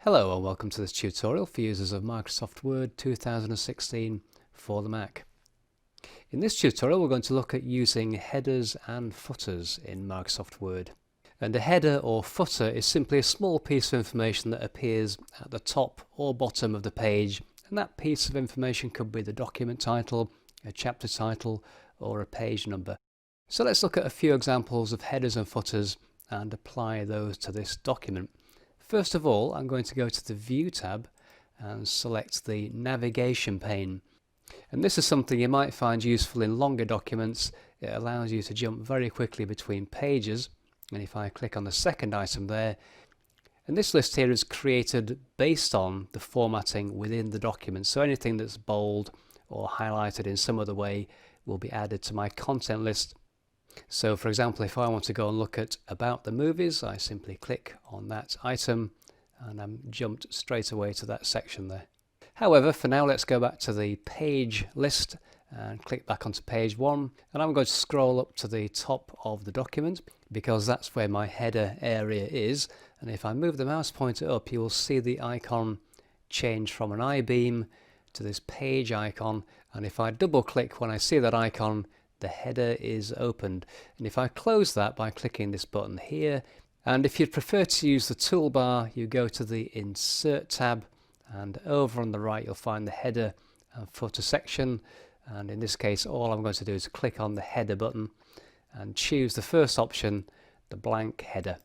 Hello and welcome to this tutorial for users of Microsoft Word 2016 for the Mac. In this tutorial we're going to look at using headers and footers in Microsoft Word. And a header or footer is simply a small piece of information that appears at the top or bottom of the page, and that piece of information could be the document title, a chapter title, or a page number. So let's look at a few examples of headers and footers and apply those to this document. First of all, I'm going to go to the View tab and select the Navigation pane. And this is something you might find useful in longer documents. It allows you to jump very quickly between pages. And if I click on the second item there, and this list here is created based on the formatting within the document. So anything that's bold or highlighted in some other way will be added to my content list. So for example, if I want to go and look at About the Movies, I simply click on that item and I'm jumped straight away to that section there. However, for now let's go back to the page list and click back onto page 1, and I'm going to scroll up to the top of the document because that's where my header area is. And if I move the mouse pointer up, you will see the icon change from an I-beam to this page icon, and if I double click when I see that icon, the header is opened. And if I close that by clicking this button here, and if you'd prefer to use the toolbar, you go to the Insert tab, and over on the right you'll find the header and footer section, and in this case all I'm going to do is click on the header button and choose the first option, the blank header.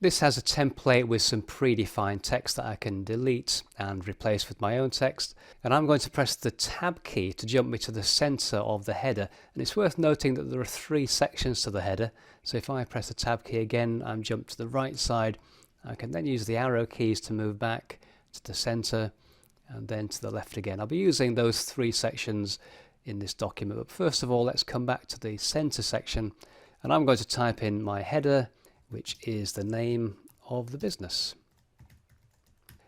This has a template with some predefined text that I can delete and replace with my own text, and I'm going to press the Tab key to jump me to the center of the header. And it's worth noting that there are 3 sections to the header, so if I press the Tab key again, I'm jumped to the right side. I can then use the arrow keys to move back to the center and then to the left again. I'll be using those 3 sections in this document, but first of all let's come back to the center section, and I'm going to type in my header, which is the name of the business.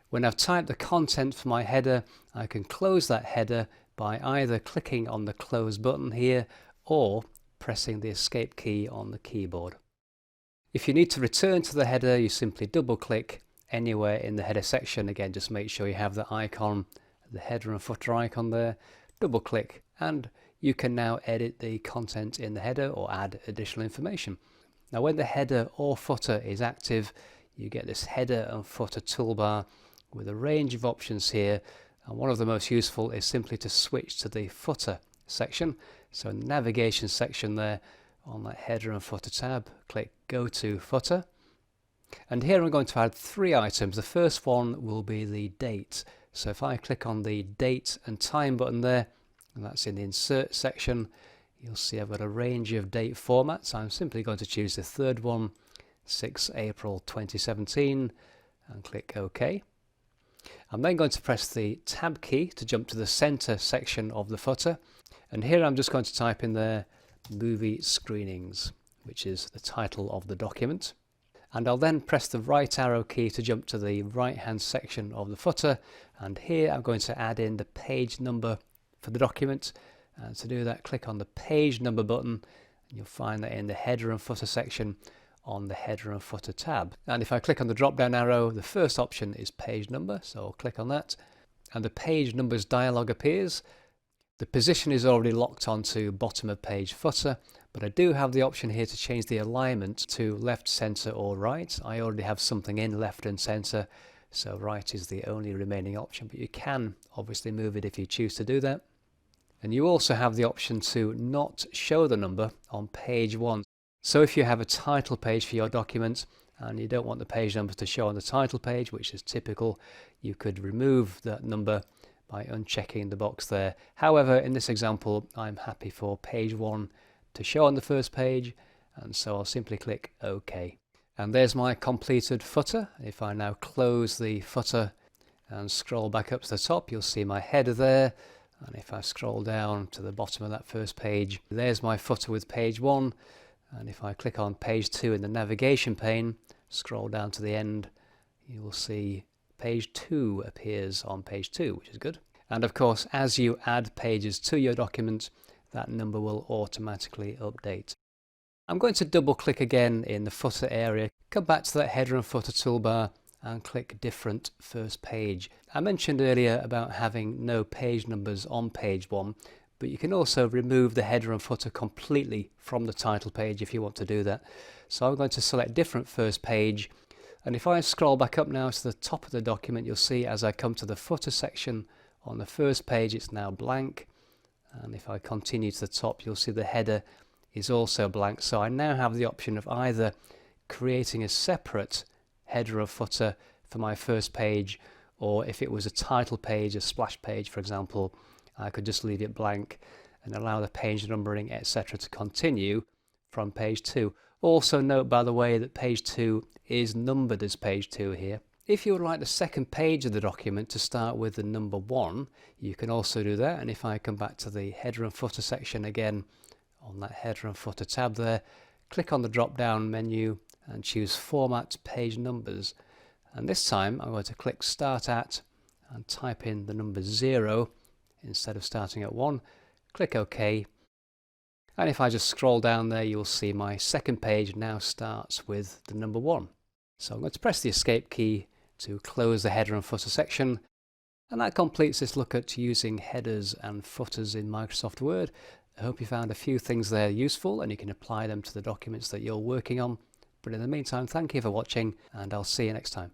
When I've typed the content for my header, I can close that header by either clicking on the close button here or pressing the escape key on the keyboard. If you need to return to the header, you simply double click anywhere in the header section. Again, just make sure you have the icon, the header and footer icon there, double click, and you can now edit the content in the header or add additional information. Now when the header or footer is active, you get this header and footer toolbar with a range of options here, and one of the most useful is simply to switch to the footer section. So in the navigation section there, on that header and footer tab, click Go to Footer, and here I'm going to add 3 items. The first one will be the date. So if I click on the date and time button there, and that's in the Insert section, you'll see I've got a range of date formats. I'm simply going to choose the third one, 6 April 2017, and click OK. I'm then going to press the Tab key to jump to the center section of the footer, and here I'm just going to type in there Movie Screenings, which is the title of the document. And I'll then press the right arrow key to jump to the right hand section of the footer, and here I'm going to add in the page number for the document. And to do that, click on the page number button, and you'll find that in the header and footer section on the header and footer tab. And if I click on the drop down arrow, the first option is page number, so I'll click on that, and the page numbers dialog appears. The position is already locked onto bottom of page footer, but I do have the option here to change the alignment to left, center or right. I already have something in left and center, so right is the only remaining option, but you can obviously move it if you choose to do that. And you also have the option to not show the number on page 1. So if you have a title page for your document and you don't want the page number to show on the title page, which is typical, you could remove that number by unchecking the box there. However, in this example, I'm happy for page 1 to show on the first page, and so I'll simply click OK. And there's my completed footer. If I now close the footer and scroll back up to the top, you'll see my header there. And if I scroll down to the bottom of that first page, there's my footer with page 1. And if I click on page 2 in the navigation pane, scroll down to the end, you will see page 2 appears on page 2, which is good. And of course, as you add pages to your document, that number will automatically update. I'm going to double click again in the footer area, come back to that header and footer toolbar, and click Different First Page. I mentioned earlier about having no page numbers on page 1, but you can also remove the header and footer completely from the title page if you want to do that. So I'm going to select Different First Page, and if I scroll back up now to the top of the document, you'll see as I come to the footer section on the first page it's now blank, and if I continue to the top you'll see the header is also blank. So I now have the option of either creating a separate header or footer for my first page, or if it was a title page, a splash page for example, I could just leave it blank and allow the page numbering etc. to continue from page 2. Also note, by the way, that page 2 is numbered as page 2 here. If you would like the second page of the document to start with the number 1, you can also do that, and if I come back to the header and footer section again, on that header and footer tab there, click on the drop down menu and choose Format Page Numbers, and this time I'm going to click Start At and type in the number 0 instead of starting at 1, click OK, and if I just scroll down there you'll see my second page now starts with the number 1. So I'm going to press the Escape key to close the header and footer section, and that completes this look at using headers and footers in Microsoft Word. I hope you found a few things there useful and you can apply them to the documents that you're working on. But in the meantime, thank you for watching, and I'll see you next time.